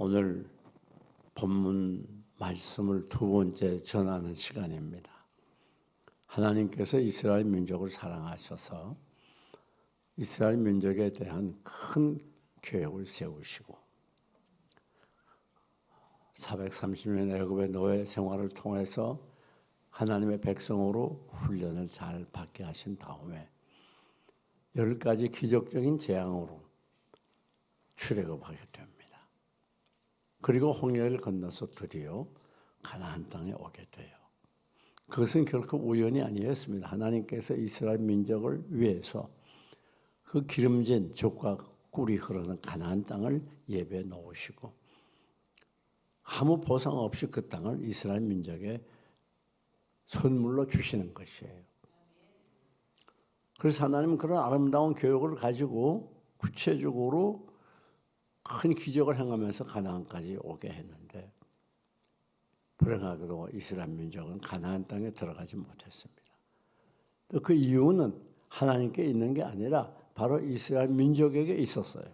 오늘 본문 말씀을 두 번째 전하는 시간입니다. 하나님께서 이스라엘 민족을 사랑하셔서 이스라엘 민족에 대한 큰 계획을 세우시고 430년 애굽의 노예 생활을 통해서 하나님의 백성으로 훈련을 잘 받게 하신 다음에 10가지 기적적인 재앙으로 출애굽하게 됩니다. 그리고 홍해를 건너서 드디어 가나안 땅에 오게 돼요. 그것은 결코 우연이 아니었습니다. 하나님께서 이스라엘 민족을 위해서 그 기름진 젖과 꿀이 흐르는 가나안 땅을 예배해 놓으시고 아무 보상 없이 그 땅을 이스라엘 민족에 선물로 주시는 것이에요. 그래서 하나님은 그런 아름다운 교육을 가지고 구체적으로 큰 기적을 행하면서 가나안까지 오게 했는데 불행하게도 이스라엘 민족은 가나안 땅에 들어가지 못했습니다. 또 그 이유는 하나님께 있는 게 아니라 바로 이스라엘 민족에게 있었어요.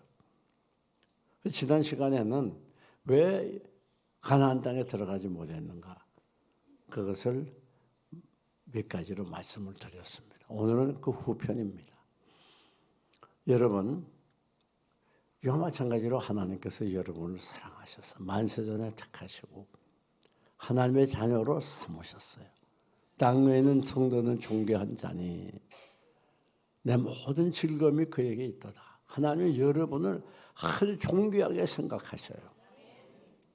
지난 시간에는 왜 가나안 땅에 들어가지 못했는가? 그것을 몇 가지로 말씀을 드렸습니다. 오늘은 그 후편입니다. 여러분, 이와 마찬가지로 하나님께서 여러분을 사랑하셔서 만세전에 택하시고 하나님의 자녀로 삼으셨어요. 땅 위에 있는 성도는 존귀한 자니 내 모든 즐거움이 그에게 있도다. 하나님은 여러분을 아주 존귀하게 생각하셔요.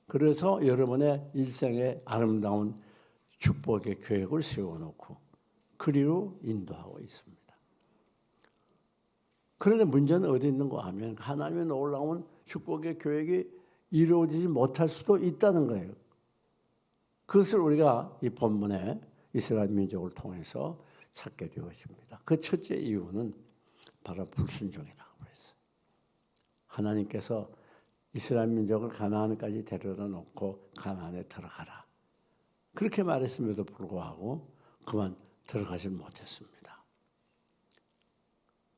그래서 여러분의 일생에 아름다운 축복의 계획을 세워놓고 그리로 인도하고 있습니다. 그런데 문제는 어디 있는가 하면 하나님의 놀라운 축복의 계획이 이루어지지 못할 수도 있다는 거예요. 그것을 우리가 이 본문에 이스라엘 민족을 통해서 찾게 되었습니다. 그 첫째 이유는 바로 불순종이라고 했어요. 하나님께서 이스라엘 민족을 가나안까지 데려다 놓고 가나안에 들어가라. 그렇게 말했음에도 불구하고 그만 들어가지 못했습니다.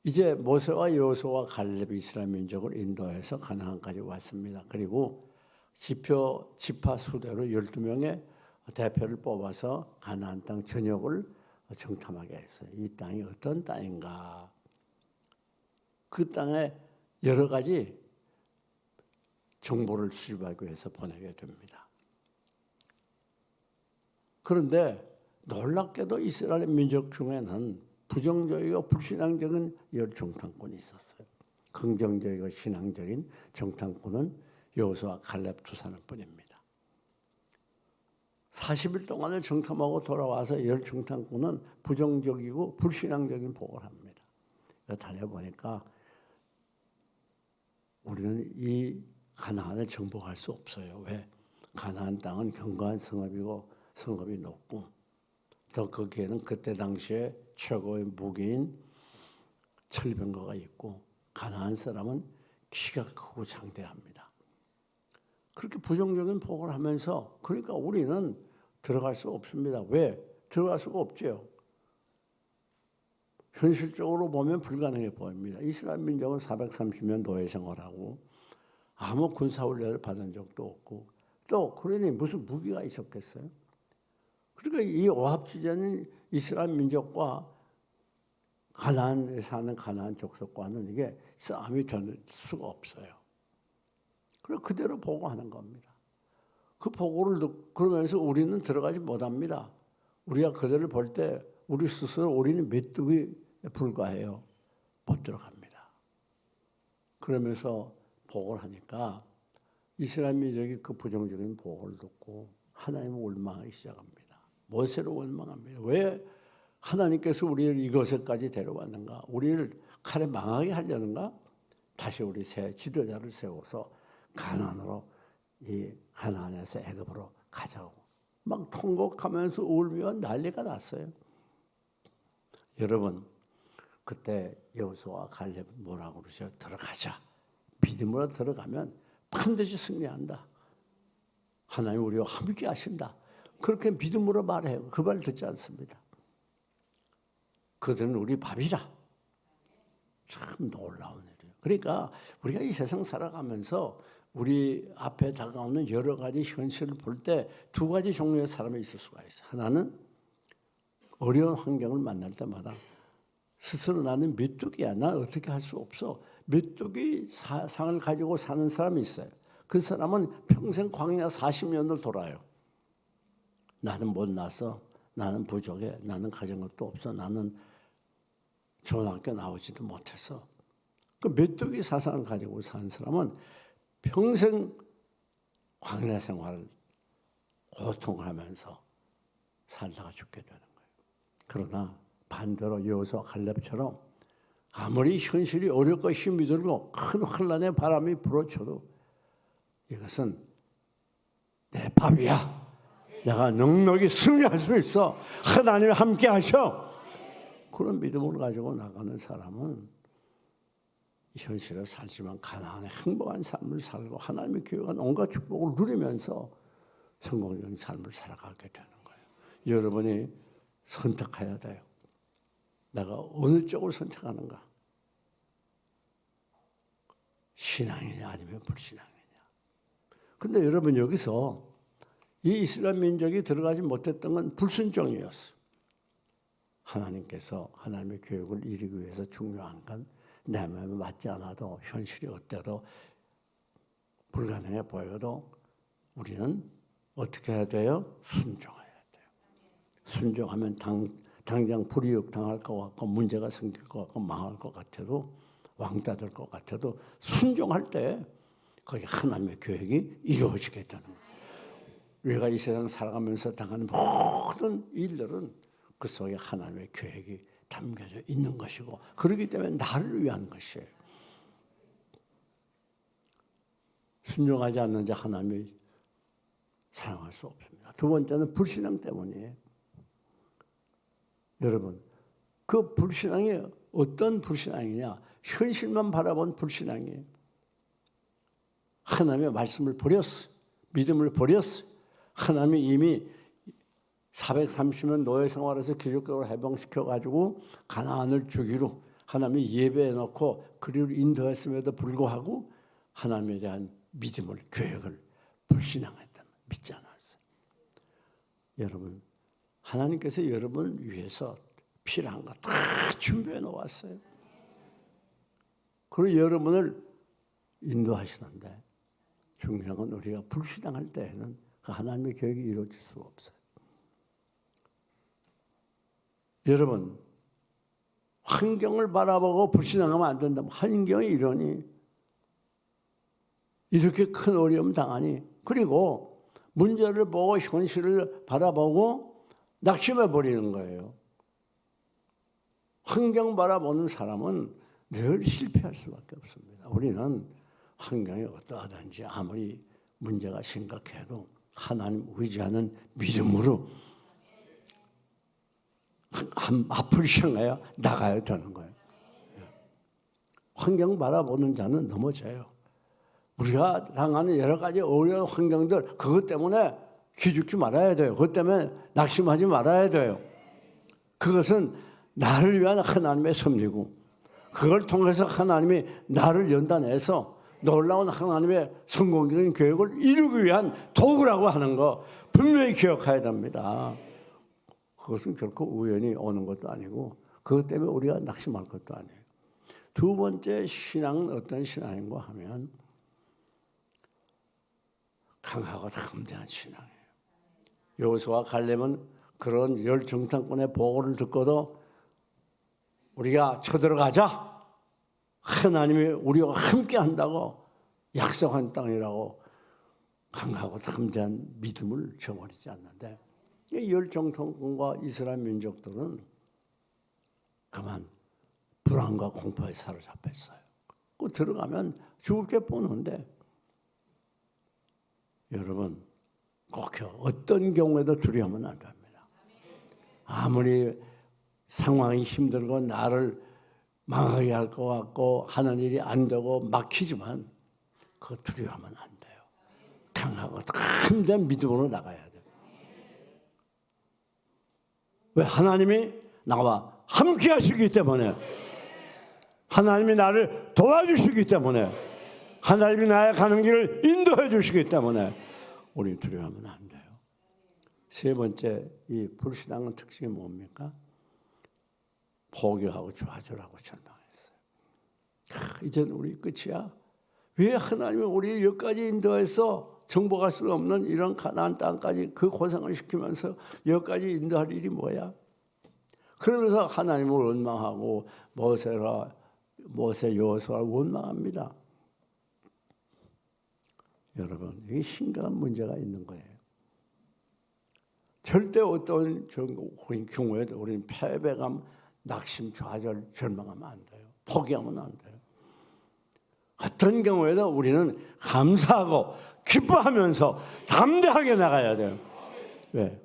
이제 모세와 여호수아와 갈렙이 이스라엘 민족을 인도해서 가나안까지 왔습니다. 그리고 지파 수대로 12명의 대표를 뽑아서 가나안 땅 전역을 정탐하게 했어요. 이 땅이 어떤 땅인가? 그 땅에 여러 가지 정보를 수집하기 위해서 보내게 됩니다. 그런데 놀랍게도 이스라엘 민족 중에는 부정적이고 불신앙적인 열 정탐꾼이 있었어요. 긍정적이고 신앙적인 정탐꾼은 여호수아 갈렙 두 사람뿐입니다. 40일 동안을 정탐하고 돌아와서 열 정탐꾼은 부정적이고 불신앙적인 보고를 합니다. 다녀보니까 우리는 이 가나안을 정복할 수 없어요. 왜? 가나안 땅은 견고한 성읍이고 성읍이 높고 또 거기에는 그때 당시에 최고의 무기인 철병거가 있고 가나안 사람은 키가 크고 장대합니다. 그렇게 부정적인 보고를 하면서 그러니까 우리는 들어갈 수 없습니다. 왜? 들어갈 수가 없죠. 현실적으로 보면 불가능해 보입니다. 이스라엘 민족은 430년 노예 생활하고 아무 군사훈련을 받은 적도 없고 또 그러니 무슨 무기가 있었겠어요? 그러니까 이 오합지졸인 이스라엘 민족과 가나안에 사는 가나안 족속과는 이게 싸움이 될 수가 없어요. 그래서 그대로 보고하는 겁니다. 그 보고를 그러면서 우리는 들어가지 못합니다. 우리가 그들을 볼 때 우리 스스로 우리는 메뚜기에 불과해요. 못 들어갑니다. 그러면서 보고를 하니까 이스라엘 민족이 그 부정적인 보고를 듣고 하나님을 원망하기 시작합니다. 모세를 원망합니다. 왜 하나님께서 우리를 이곳에까지 데려왔는가? 우리를 칼에 망하게 하려는가? 다시 우리 새 지도자를 세워서 가나안으로 이 가나안에서 애굽으로 가자고 막 통곡하면서 울며 난리가 났어요. 여러분 그때 여호수아와 갈렙 뭐라고 그러죠? 들어가자. 믿음으로 들어가면 반드시 승리한다. 하나님 우리와 함께 하신다. 그렇게 믿음으로 말해요. 그 말 듣지 않습니다. 그들은 우리 밥이라. 참 놀라운 일이에요. 그러니까 우리가 이 세상 살아가면서 우리 앞에 다가오는 여러 가지 현실을 볼 때 두 가지 종류의 사람이 있을 수가 있어요. 하나는 어려운 환경을 만날 때마다 스스로 나는 메뚜기야. 난 어떻게 할 수 없어. 메뚜기 사상을 가지고 사는 사람이 있어요. 그 사람은 평생 광야 40년을 돌아요. 나는 못나서, 나는 부족해, 나는 가진 것도 없어, 나는 좋은 학교 나오지도 못해서. 그 메뚜기 사상을 가지고 사는 사람은 평생 광야 생활을 고통을 하면서 살다가 죽게 되는 거예요. 그러나 반대로 여호수아 갈렙처럼 아무리 현실이 어렵고 힘이 들고 큰 환란의 바람이 불어쳐도 이것은 내 밥이야. 내가 넉넉히 승리할 수 있어. 하나님이 함께 하셔. 그런 믿음을 가지고 나가는 사람은 현실을 살지만 가난한 행복한 삶을 살고 하나님의 교회가 온갖 축복을 누리면서 성공적인 삶을 살아가게 되는 거예요. 여러분이 선택해야 돼요. 내가 어느 쪽을 선택하는가? 신앙이냐 아니면 불신앙이냐. 근데 여러분 여기서 이 이스라엘 민족이 들어가지 못했던 건 불순종이었어요. 하나님께서 하나님의 교육을 이루기 위해서 중요한 건 내 마음에 맞지 않아도 현실이 어때도 불가능해 보여도 우리는 어떻게 해야 돼요? 순종해야 돼요. 순종하면 당장 불이익 당할 것 같고 문제가 생길 것 같고 망할 것 같아도 왕따 될 것 같아도 순종할 때 거기 하나님의 계획이 이루어지게 되는 거예요. 우리가 이 세상 살아가면서 당하는 모든 일들은 그 속에 하나님의 계획이 담겨져 있는 것이고 그렇기 때문에 나를 위한 것이에요. 순종하지 않는 자 하나님이 사용할 수 없습니다. 두 번째는 불신앙 때문이에요. 여러분, 그 불신앙이 어떤 불신앙이냐? 현실만 바라본 불신앙이에요. 하나님의 말씀을 버렸어. 믿음을 버렸어. 하나님이 이미 430년 노예 생활에서 기적적으로 해방시켜가지고 가나안을 주기로 하나님이 예배해놓고 그리를 인도했음에도 불구하고 하나님에 대한 믿음을, 계획을 불신앙했다. 믿지 않았어요. 여러분, 하나님께서 여러분을 위해서 필요한 거 다 준비해 놓았어요. 그리고 여러분을 인도하시는데 중요한 건 우리가 불신앙할 때에는 그 하나님의 계획이 이루어질 수가 없어요. 여러분, 환경을 바라보고 불신앙하면 안 된다. 환경이 이러니 이렇게 큰 어려움 당하니 그리고 문제를 보고 현실을 바라보고 낙심해 버리는 거예요. 환경 바라보는 사람은 늘 실패할 수밖에 없습니다. 우리는 환경이 어떠하든지 아무리 문제가 심각해도 하나님 의지하는 믿음으로 앞을 향하여 나가야 되는 거예요. 환경 바라보는 자는 넘어져요. 우리가 당하는 여러 가지 어려운 환경들 그것 때문에 기죽지 말아야 돼요. 그것 때문에 낙심하지 말아야 돼요. 그것은 나를 위한 하나님의 섭리고 그걸 통해서 하나님이 나를 연단해서 놀라운 하나님의 성공적인 계획을 이루기 위한 도구라고 하는 거 분명히 기억해야 됩니다. 그것은 결코 우연히 오는 것도 아니고 그것 때문에 우리가 낙심할 것도 아니에요. 두 번째 신앙은 어떤 신앙인가 하면 강하고 담대한 신앙이에요. 여호수아와 갈렙은 그런 열 정탐꾼의 보고를 듣고도 우리가 쳐들어가자. 하나님이 우리와 함께 한다고 약속한 땅이라고 강하고 담대한 믿음을 저버리지 않는데 이 열 정탐꾼과 이스라엘 민족들은 그만 불안과 공포에 사로잡혔어요. 그 들어가면 죽을 게 뻔한데 여러분 꼭요 어떤 경우에도 두려우면 안 됩니다. 아무리 상황이 힘들고 나를 망하게 할 것 같고 하는 일이 안 되고 막히지만 그거 두려워하면 안 돼요. 강하고 담대한 믿음으로 나가야 돼요. 왜? 하나님이 나와 함께 하시기 때문에 하나님이 나를 도와주시기 때문에, 하나님이 나의 가는 길을 인도해 주시기 때문에 우리는 두려워하면 안 돼요. 세 번째, 이 불신앙의 특징이 뭡니까? 포기하고 좌절하고 절망했어요. 이제는 우리 끝이야. 왜 하나님이 우리 여기까지 인도해서 정복할 수 없는 이런 가나안 땅까지 그 고생을 시키면서 여기까지 인도할 일이 뭐야? 그러면서 하나님을 원망하고 모세 여호수아를 원망합니다. 여러분, 이게 심각한 문제가 있는 거예요. 절대 어떤 경우에도 우리는 패배감, 낙심, 좌절, 절망하면 안 돼요. 포기하면 안 돼요. 어떤 경우에도 우리는 감사하고 기뻐하면서 담대하게 나가야 돼요. 왜?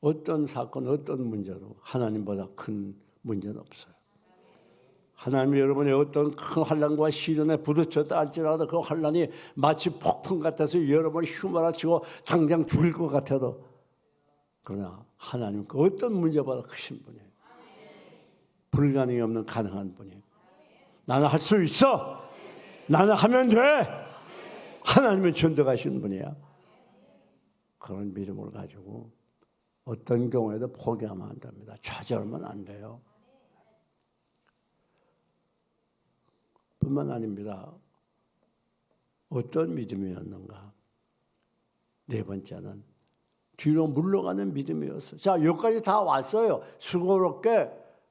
어떤 사건, 어떤 문제도 하나님보다 큰 문제는 없어요. 하나님이 여러분의 어떤 큰 환난과 시련에 부딪혔다 할지라도 그 환난이 마치 폭풍 같아서 여러분이 휘몰아치고 당장 죽을 것 같아도, 그러나 하나님은 그 어떤 문제보다 크신 분이에요. 불가능이 없는 가능한 분이에요. 나는 할 수 있어. 나는 하면 돼. 하나님은 전도하시는 분이야. 그런 믿음을 가지고 어떤 경우에도 포기하면 안 됩니다. 좌절하면 안 돼요. 뿐만 아닙니다. 어떤 믿음이었는가? 네 번째는 뒤로 물러가는 믿음이었어요. 자, 여기까지 다 왔어요. 수고롭게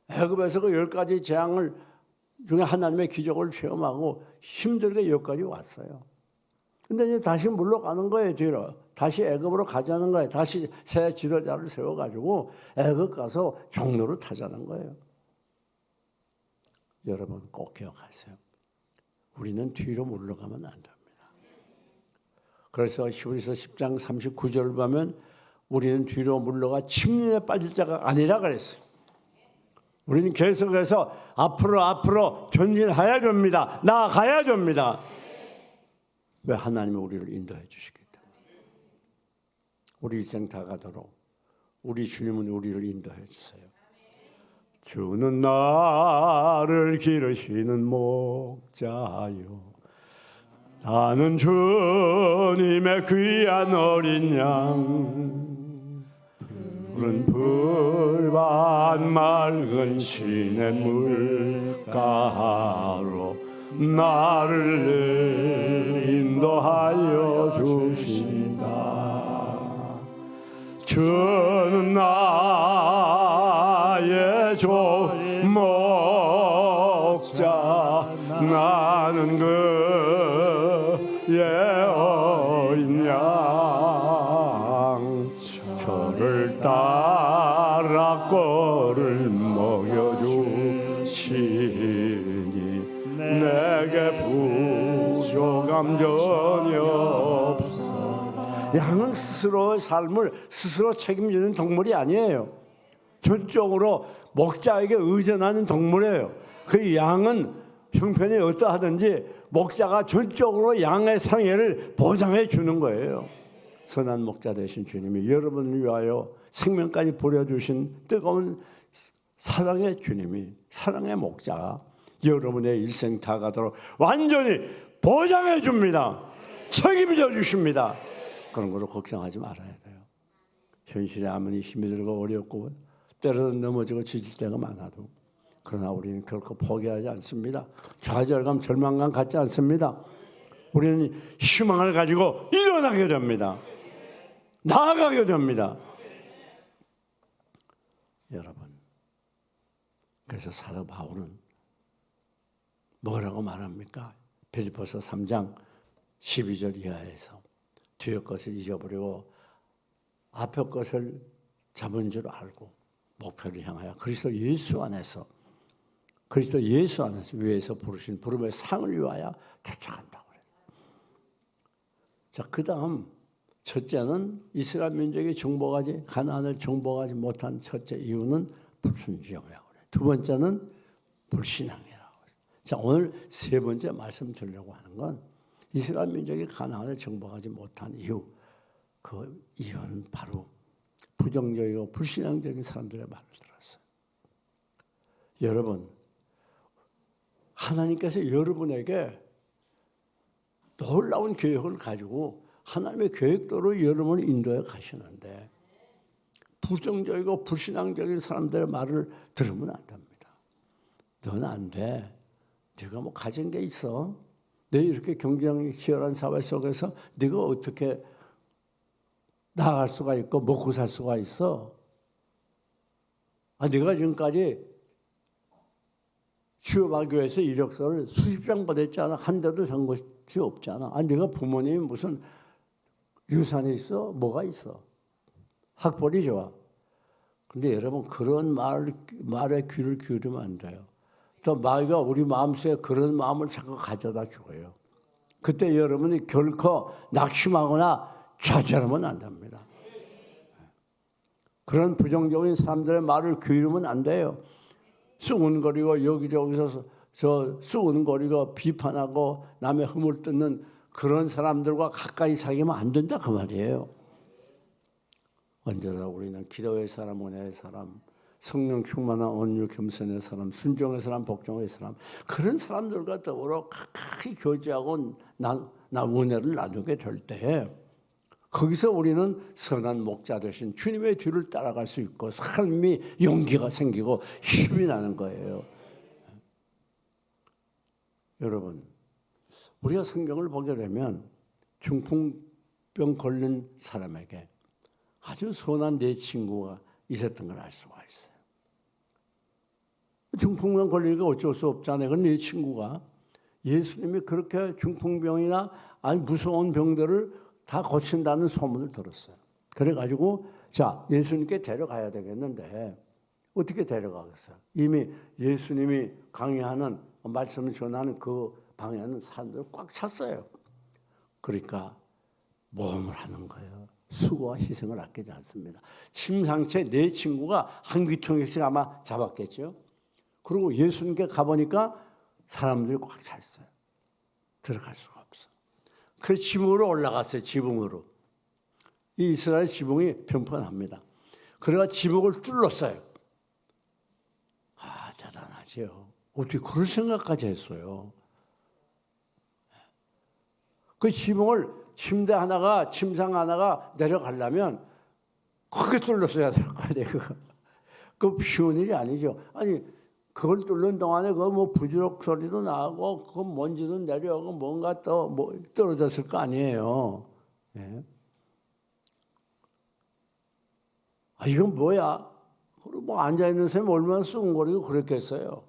애굽에서 그 10가지 재앙을 중에 하나님의 기적을 체험하고 힘들게 여기까지 왔어요. 근데 이제 다시 물러가는 거예요. 뒤로 다시 애굽으로 가자는 거예요. 다시 새 지도자를 세워가지고 애굽 가서 종로를 타자는 거예요. 여러분 꼭 기억하세요. 우리는 뒤로 물러가면 안 됩니다. 그래서 히브리서 10장 39절을 보면 우리는 뒤로 물러가 침륜에 빠질 자가 아니라 그랬어요. 우리는 계속해서 앞으로 전진해야 됩니다. 나아가야 됩니다. 왜? 하나님이 우리를 인도해 주시기 때문에. 우리 일생 다 가도록 우리 주님은 우리를 인도해 주세요. 주는 나를 기르시는 목자요, 나는 주님의 귀한 어린 양, 푸른 풀밭 맑은 시냇물가로 나를 인도하여 주신다. 주는 나의 좋은 목자, 나는 그의 어린 양, 저를 따라 꼴을 먹여주시니 내게 부족함 전혀 없어. 양은 스스로의 삶을 스스로 책임지는 동물이 아니에요. 전적으로 목자에게 의존하는 동물이에요. 그 양은 형편이 어떠하든지 목자가 전적으로 양의 생애를 보장해 주는 거예요. 선한 목자 되신 주님이 여러분을 위하여 생명까지 버려주신 뜨거운 사랑의 주님이, 사랑의 목자가 여러분의 일생 다 가도록 완전히 보장해 줍니다. 책임져 주십니다. 그런 거로 걱정하지 말아야 돼요. 현실에 아무리 힘이 들고 어렵고 때로는 넘어지고 지칠 때가 많아도, 그러나 우리는 결코 포기하지 않습니다. 좌절감, 절망감 갖지 않습니다. 우리는 희망을 가지고 일어나게 됩니다. 나아가게 됩니다. 여러분, 그래서 사도 바울은 뭐라고 말합니까? 빌립보서 3장 12절 이하에서 뒤의 것을 잊어버리고 앞의 것을 잡은 줄 알고 목표를 향하여 그리스도 예수 안에서 위에서 부르신 부름의 상을 위하여 쫓아간다고 그래요. 자, 그 다음 첫째는 이스라엘 민족이 가나안을 정복하지 못한 첫째 이유는 불순종이라고 그래요. 두 번째는 불신앙이라고 그래요. 자, 오늘 세 번째 말씀드리려고 하는 건 이스라엘 민족이 가나안을 정복하지 못한 이유, 그 이유는 바로 부정적이고 불신앙적인 사람들의 말을 들었어요. 여러분, 하나님께서 여러분에게 놀라운 계획을 가지고 하나님의 계획대로 여러분을 인도해 가시는데 부정적이고 불신앙적인 사람들의 말을 들으면 안 됩니다. 넌 안 돼. 네가 뭐 가진 게 있어? 내 이렇게 경쟁이 치열한 사회 속에서 네가 어떻게 나아갈 수가 있고 먹고 살 수가 있어? 네가 지금까지 주여바교회에서 이력서를 수십 장 보냈잖아. 한 대도 산 것이 없잖아. 네가 부모님이 무슨 유산이 있어? 뭐가 있어? 학벌이 좋아. 근데 여러분 그런 말에 귀를 기울이면 안 돼요. 또 마귀가 우리 마음속에 그런 마음을 자꾸 가져다 주고요. 그때 여러분이 결코 낙심하거나 좌절하면 안 됩니다. 그런 부정적인 사람들의 말을 기울이면 안 돼요. 수군거리고 여기저기서 수군거리고 비판하고 남의 흠을 뜯는 그런 사람들과 가까이 사귀면 안 된다 그 말이에요. 언제나 우리는 기도의 사람, 은혜의 사람, 성령 충만한 온유 겸손의 사람, 순종의 사람, 복종의 사람 그런 사람들과 더불어 가까이 교제하고 은혜를 나누게 될 때 거기서 우리는 선한 목자 되신 주님의 뒤를 따라갈 수 있고 삶이 용기가 생기고 힘이 나는 거예요. 여러분 우리가 성경을 보게 되면 중풍병 걸린 사람에게 아주 선한 네 친구가 있었던 걸 알 수가 있어요. 중풍병 걸리니까 어쩔 수 없잖아요. 그런데 네 친구가 예수님이 그렇게 중풍병이나 아니 무서운 병들을 다 고친다는 소문을 들었어요. 그래가지고 자 예수님께 데려가야 되겠는데 어떻게 데려가겠어요? 이미 예수님이 강의하는 말씀을 전하는 그 방에는 사람들 꽉 찼어요. 그러니까 모험을 하는 거예요. 수고와 희생을 아끼지 않습니다. 침상채 네 친구가 한 귀퉁이씩 아마 잡았겠죠. 그리고 예수님께 가보니까 사람들이 꽉 찼어요. 들어갈 수가 없어. 그 지붕으로 올라갔어요. 지붕으로. 이 이스라엘 지붕이 평평합니다. 그래가 지붕을 뚫었어요. 대단하죠. 어떻게 그런 생각까지 했어요. 그 지붕을 침상 하나가 내려가려면 크게 뚫었어야 될 거 아니에요. 그 쉬운 일이 아니죠. 아니 그걸 뚫는 동안에 그 뭐 부지럭 소리도 나고 그 먼지도 내려오고 뭔가 또 뭐 떨어졌을 거 아니에요. 예. 이건 뭐야? 그리고 뭐 앉아 있는 사람이 얼마나 쑥거리고 그랬겠어요.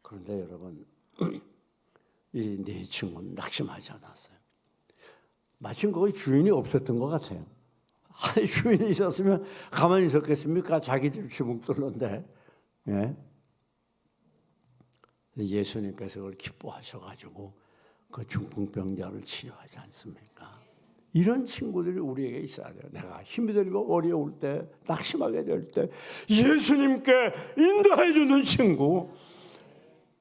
그런데 여러분 이 네 친구는 낙심하지 않았어요. 마침 거기 주인이 없었던 것 같아요. 주인이 있었으면 가만히 있었겠습니까? 자기 집 지붕 뚫는데. 예? 예수님께서 그걸 기뻐하셔가지고 그 중풍병자를 치료하지 않습니까? 이런 친구들이 우리에게 있어야 돼요. 내가 힘이 들고 어려울 때, 낙심하게 될 때 예수님께 인도해 주는 친구.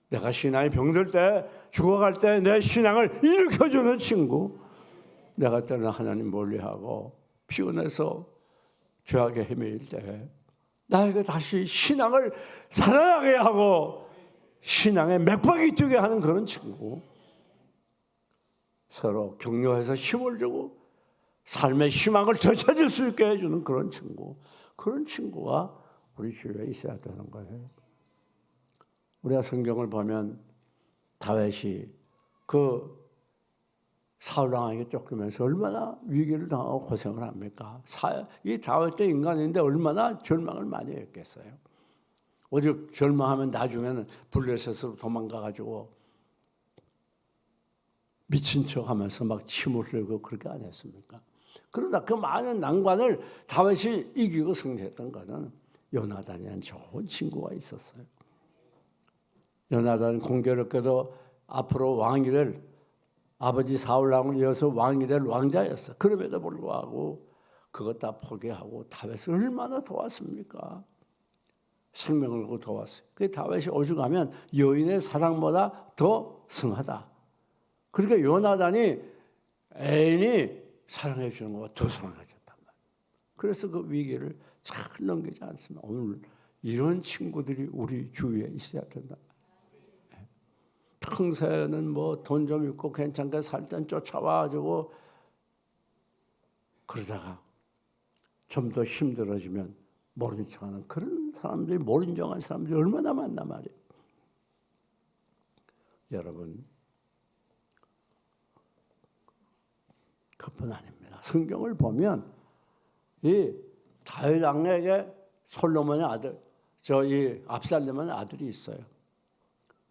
내가 신앙이 병들 때, 죽어갈 때 내 신앙을 일으켜주는 친구. 내가 때는 하나님 멀리하고 피곤해서 죄악에 헤매일 때 나에게 다시 신앙을 살아나게 하고 신앙에 맥박이 뛰게 하는 그런 친구. 서로 격려해서 힘을 주고 삶의 희망을 되찾을 수 있게 해주는 그런 친구. 그런 친구가 우리 주위에 있어야 되는 거예요. 우리가 성경을 보면 다윗이 그 사울 왕에게 쫓기면서 얼마나 위기를 당하고 고생을 합니까? 이 다윗도 인간인데 얼마나 절망을 많이 했겠어요. 오직 절망하면 나중에는 블레셋으로 도망가가지고 미친 척하면서 막 침을 흘리고 그렇게 안 했습니까? 그러나 그 많은 난관을 다윗이 이기고 승리했던 것은 요나단이라는 좋은 친구가 있었어요. 요나단은 공교롭게도 앞으로 왕이 될 아버지 사울 왕을 이어서 왕이 될 왕자였어. 그럼에도 불구하고 그것 다 포기하고 다윗을 얼마나 도왔습니까? 생명을 걸고 도왔어요. 그 다윗이 오죽하면 여인의 사랑보다 더 성하다. 그러니까 요나단이 애인이 사랑해 주는 것보다 더 사랑해 줬단 말이에요. 그래서 그 위기를 잘 넘기지 않습니다. 오늘 이런 친구들이 우리 주위에 있어야 된다. 평소에는 뭐 돈 좀 있고 괜찮게 살 땐 쫓아와가지고 그러다가 좀 더 힘들어지면 모른 척하는 그런 사람들이, 모른 척하는 사람들이 얼마나 많나 말이에요. 여러분, 그뿐 아닙니다. 성경을 보면 이 다윗 왕에게 솔로몬의 아들, 이 압살롬의 아들이 있어요.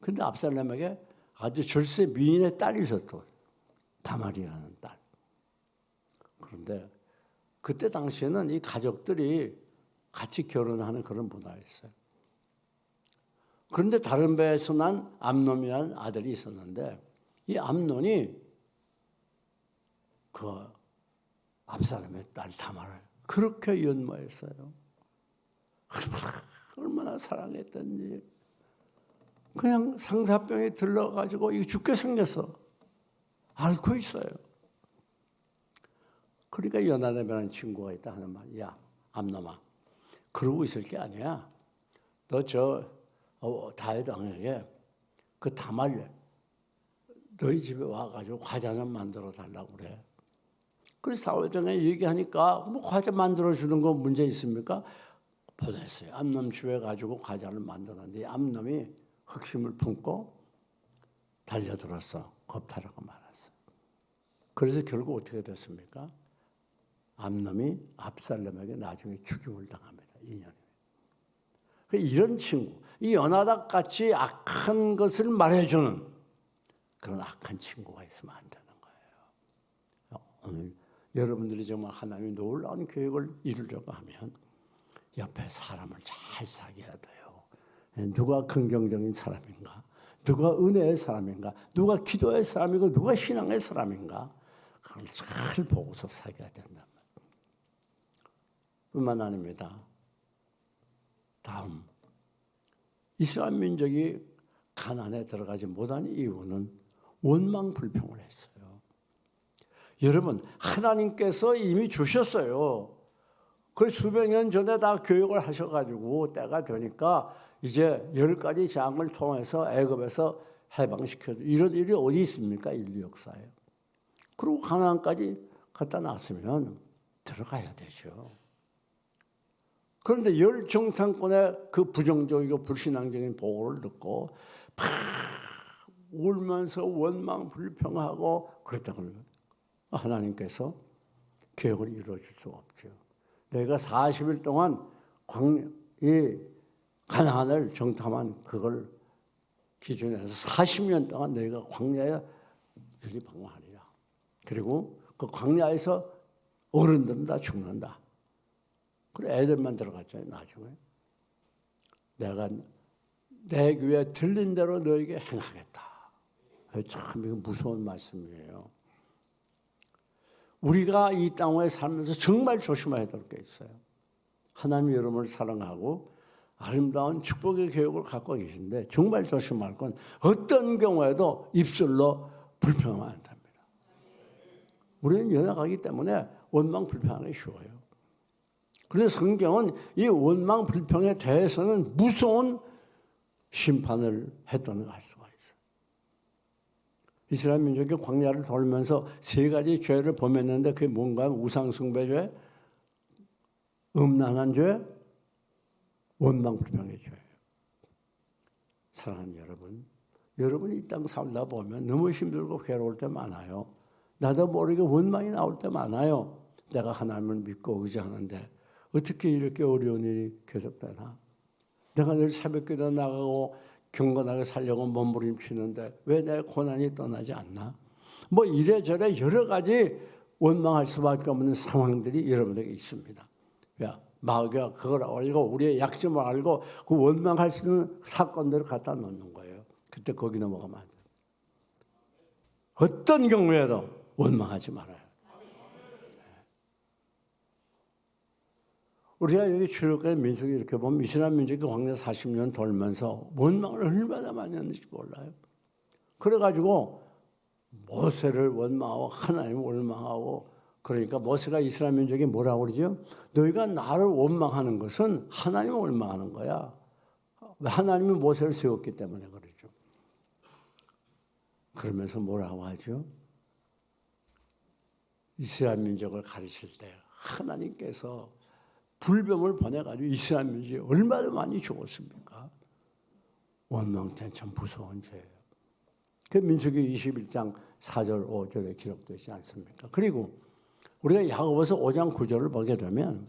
근데 압살롬에게 아주 절세 미인의 딸이 있었고, 다말이라는 딸. 그런데 그때 당시에는 이 가족들이 같이 결혼하는 그런 문화였어요. 그런데 다른 배에서 난 암논이라는 아들이 있었는데, 이 암논이 그 압살롬의 딸 다말을 그렇게 연모했어요. 얼마나 사랑했던지. 그냥 상사병에 들러가지고 이거 죽게 생겼어. 앓고 있어요. 그러니까 요나단이라는 친구가 있다 하는 말. 야, 암놈아, 그러고 있을 게 아니야. 너 다윗 왕에게 그 다말 너희 집에 와가지고 과자 좀 만들어 달라고 그래. 그래서 사울장에 얘기하니까 뭐 과자 만들어 주는 거 문제 있습니까? 보냈어요. 암놈 집에 가지고 과자를 만들었는데 암놈이 흑심을 품고 달려들어서 겁탈하고 말았어요. 그래서 결국 어떻게 됐습니까? 암놈이 압살롬에게 나중에 죽임을 당합니다. 2년에. 이런 친구, 이 요나단 같이 악한 것을 말해주는 그런 악한 친구가 있으면 안 되는 거예요. 오늘 여러분들이 정말 하나님의 놀라운 계획을 이루려고 하면 옆에 사람을 잘 사귀어야 돼요. 누가 긍정적인 사람인가? 누가 은혜의 사람인가? 누가 기도의 사람이고 누가 신앙의 사람인가? 그걸 잘 보고서 사귀어야 된다. 뿐만 아닙니다. 다음, 이스라엘 민족이 가나안에 들어가지 못한 이유는 원망 불평을 했어요. 여러분, 하나님께서 이미 주셨어요. 그 수백 년 전에 다 교육을 하셔가지고 때가 되니까 이제 10가지 재앙을 통해서 애굽에서 해방시켜줘. 이런 일이 어디 있습니까? 인류 역사에. 그리고 가나안까지 갖다 놨으면 들어가야 되죠. 그런데 열 정탐꾼의 그 부정적이고 불신앙적인 보고를 듣고 막 울면서 원망 불평하고 그랬다고 하나님께서 계획을 이루어줄 수가 없죠. 내가 40일 동안 이 가나안을 정탐한 그걸 기준해서 40년 동안 너희가 광야에 유리방황하리라. 그리고 그 광야에서 어른들은 다 죽는다. 그래 애들만 들어갔잖아요. 나중에 내가 내 귀에 들린 대로 너에게 행하겠다. 참 이거 무서운 말씀이에요. 우리가 이 땅에 살면서 정말 조심해야 될 게 있어요. 하나님 여러분을 사랑하고 아름다운 축복의 계획을 갖고 계신데 정말 조심할 건 어떤 경우에도 입술로 불평하면 안 됩니다. 우리는 연약하기 때문에 원망 불평하기 쉬워요. 그래서 성경은 이 원망 불평에 대해서는 무서운 심판을 했다는 걸 알 수가 있어요. 이스라엘 민족이 광야를 돌면서 3가지 죄를 범했는데 그게 뭔가 우상 숭배죄, 음란한 죄, 원망 불평의 죄예요. 사랑하는 여러분, 여러분이 이 땅 살다 보면 너무 힘들고 괴로울 때 많아요. 나도 모르게 원망이 나올 때 많아요. 내가 하나님을 믿고 의지하는데 어떻게 이렇게 어려운 일이 계속되나? 내가 늘 새벽기도 나가고 경건하게 살려고 몸부림치는데 왜 내 고난이 떠나지 않나? 뭐 이래저래 여러 가지 원망할 수밖에 없는 상황들이 여러분에게 있습니다. 마귀가 그걸 알고 우리의 약점을 알고 그 원망할 수 있는 사건들을 갖다 놓는 거예요. 그때 거기 넘어가면 안 돼요. 어떤 경우에도 원망하지 말아요. 우리가 여기 출애굽의 민족이 이렇게 보면 이스라엘 민족이 광야 40년 돌면서 원망을 얼마나 많이 했는지 몰라요. 그래가지고 모세를 원망하고 하나님을 원망하고 그러니까 모세가 이스라엘 민족이 뭐라고 그러죠? 너희가 나를 원망하는 것은 하나님을 원망하는 거야. 하나님이 모세를 세웠기 때문에 그러죠. 그러면서 뭐라고 하죠? 이스라엘 민족을 가르칠 때 하나님께서 불뱀을 보내가지고 이스라엘 민족이 얼마나 많이 죽었습니까? 원망ten 참 무서운 죄예요. 그 민수기 21장 4절 5절에 기록되지 않습니까? 그리고 우리가 야고보서 5장 9절을 보게 되면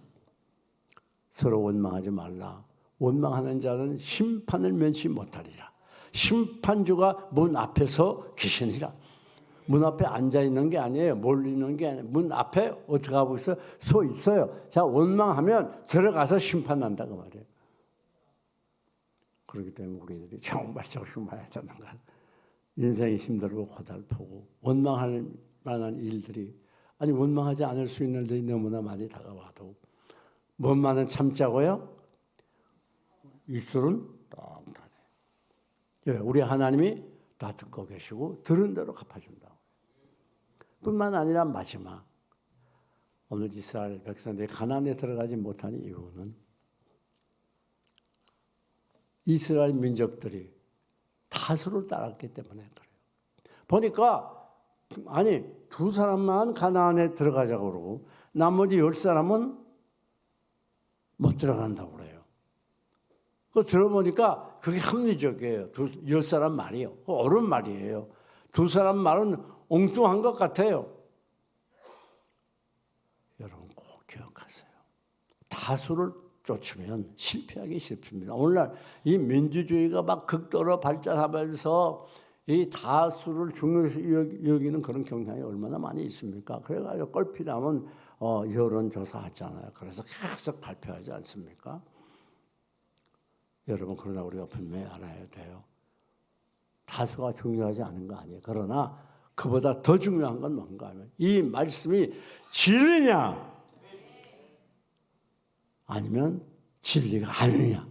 서로 원망하지 말라. 원망하는 자는 심판을 면치 못하리라. 심판주가 문 앞에서 계시니라. 문 앞에 앉아 있는 게 아니에요. 멀리 있는 게 아니에요. 문 앞에 어떻게 하고 있어요? 서 있어요. 자, 원망하면 들어가서 심판한다 그 말이에요. 그렇기 때문에 우리들이 정말 조심해야 되는 거야. 인생이 힘들고 고달프고 원망할 만한 일들이 아니 원망하지 않을 수 있는 일들이 너무나 많이 다가와도 뭔만은 참자고요? 입술은 떡하네. 우리 하나님이 다 듣고 계시고 들은 대로 갚아준다고. 뿐만 아니라 마지막 오늘 이스라엘 백성들이 가나안에 들어가지 못한 이유는 이스라엘 민족들이 다수를 따랐기 때문에 그래요. 보니까 아니 두 사람만 가나안에 들어가자고 그러고 나머지 10사람은 못 들어간다고 그래요. 그거 들어보니까 그게 합리적이에요. 10사람 말이에요. 그 옳은 말이에요. 두 사람 말은 엉뚱한 것 같아요. 여러분 꼭 기억하세요. 다수를 쫓으면 실패하기 쉽습니다. 오늘날 이 민주주의가 막 극도로 발전하면서 이 다수를 중요시 여기는 그런 경향이 얼마나 많이 있습니까? 그래가지고 껄피나면 여론조사 하잖아요. 그래서 계속 발표하지 않습니까? 여러분 그러나 우리가 분명히 알아야 돼요. 다수가 중요하지 않은 거 아니에요. 그러나 그보다 더 중요한 건 뭔가 하면 이 말씀이 진리냐 아니면 진리가 아니냐.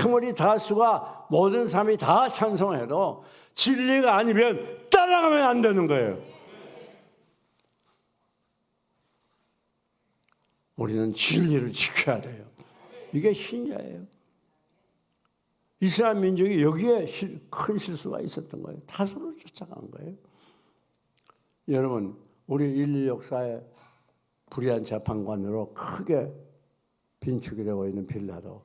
아무리 다수가 모든 사람이 다 찬송해도 진리가 아니면 따라가면 안 되는 거예요. 우리는 진리를 지켜야 돼요. 이게 신자예요. 이스라엘 민족이 여기에 큰 실수가 있었던 거예요. 다수를 쫓아간 거예요. 여러분 우리 인류 역사의 불의한 재판관으로 크게 빈축이 되고 있는 빌라도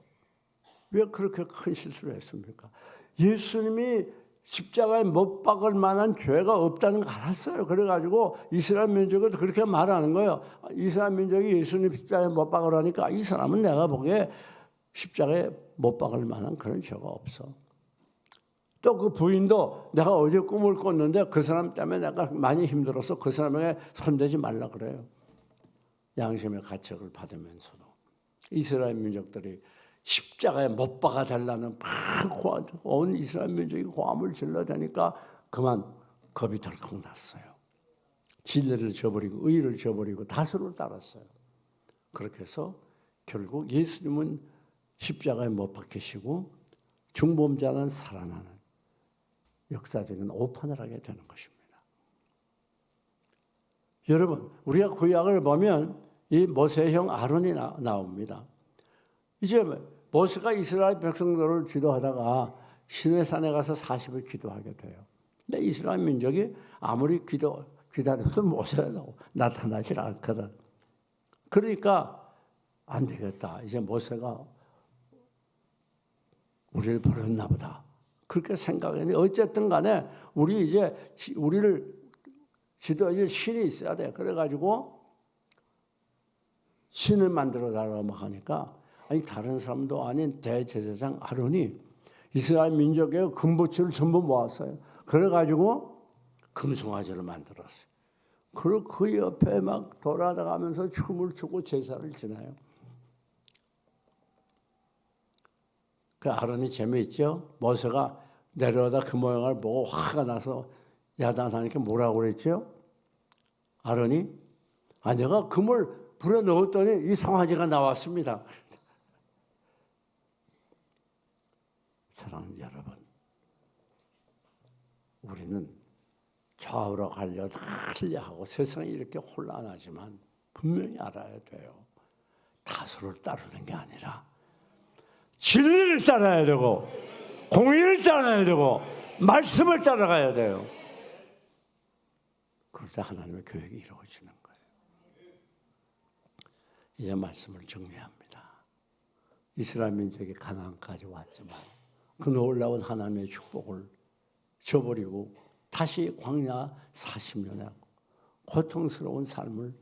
왜 그렇게 큰 실수를 했습니까? 예수님이 십자가에 못 박을 만한 죄가 없다는 걸 알았어요. 그래가지고 이스라엘 민족은 그렇게 말하는 거예요. 이스라엘 민족이 예수님 십자가에 못 박으라니까 이 사람은 내가 보기에 십자가에 못 박을 만한 그런 죄가 없어. 또 그 부인도 내가 어제 꿈을 꿨는데 그 사람 때문에 내가 많이 힘들어서 그 사람에게 손대지 말라 그래요. 양심의 가책을 받으면서도 이스라엘 민족들이 십자가에 못 박아 달라는 온 이스라엘 민족이 고함을 질러대니까 그만 겁이 덜컥 났어요. 진리를 저버리고 의를 저버리고 다수를 따랐어요. 그렇게 해서 결국 예수님은 십자가에 못 박히시고 중범자는 살아나는 역사적인 오판을 하게 되는 것입니다. 여러분 우리가 구약을 보면 이 모세의 형 아론이 나옵니다. 이제 모세가 이스라엘 백성들을 지도하다가 시내산에 가서 40일 기도하게 돼요. 근데 이스라엘 민족이 아무리 기다려도 모세가 나타나질 않거든. 그러니까 안 되겠다. 이제 모세가 우리를 버렸나 보다. 그렇게 생각했는데 어쨌든 간에 우리를 지도해줄 신이 있어야 돼. 그래가지고 신을 만들어 달라고 하니까 아니 다른 사람도 아닌 대제사장 아론이 이스라엘 민족의 금보치를 전부 모았어요. 그래가지고 금송아지를 만들었어요. 그리고 그 옆에 막 돌아다가면서 춤을 추고 제사를 지내요. 그 아론이 재미있죠? 모세가 내려오다 그 모양을 보고 화가 나서 야단하니까 뭐라고 그랬죠? 아론이 내가 금을 불에 넣었더니 이 송아지가 나왔습니다. 사랑하는 여러분, 우리는 좌우로 갈려 달려하고 세상이 이렇게 혼란하지만 분명히 알아야 돼요. 다수를 따르는 게 아니라 진리를 따라야 되고 공의를 따라야 되고 말씀을 따라가야 돼요. 그럴 때 하나님의 계획이 이루어지는 거예요. 이제 말씀을 정리합니다. 이스라엘 민족이 가나안까지 왔지만 그 놀라운 하나님의 축복을 저버리고 다시 광야 40년의 고통스러운 삶을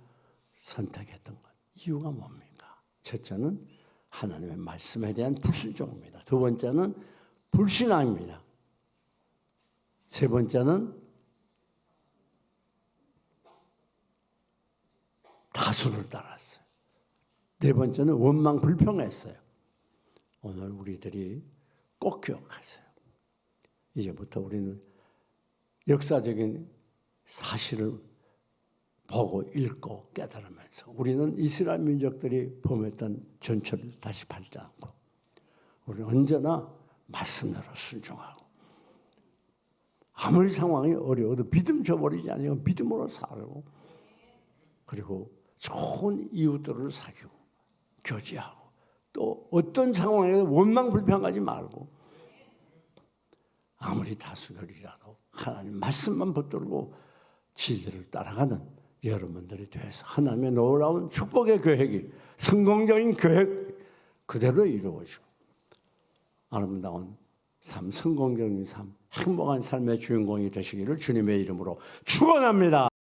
선택했던 것. 이유가 뭡니까? 첫째는 하나님의 말씀에 대한 불순종입니다. 두 번째는 불신앙입니다. 세 번째는 다수를 따랐어요. 네 번째는 원망 불평했어요. 오늘 우리들이 꼭 기억하세요. 이제부터 우리는 역사적인 사실을 보고 읽고 깨달으면서 우리는 이스라엘 민족들이 범했던 전철을 다시 밟지 않고 우리는 언제나 말씀대로 순종하고 아무리 상황이 어려워도 믿음 저버리지 아니고 믿음으로 살고 그리고 좋은 이웃들을 사귀고 교제하고 또 어떤 상황에서 원망 불평하지 말고 아무리 다수결이라도 하나님 말씀만 붙들고 진리를 따라가는 여러분들이 돼서 하나님의 놀라운 축복의 계획이 성공적인 계획 그대로 이루어지고 아름다운 삶, 성공적인 삶, 행복한 삶의 주인공이 되시기를 주님의 이름으로 축원합니다.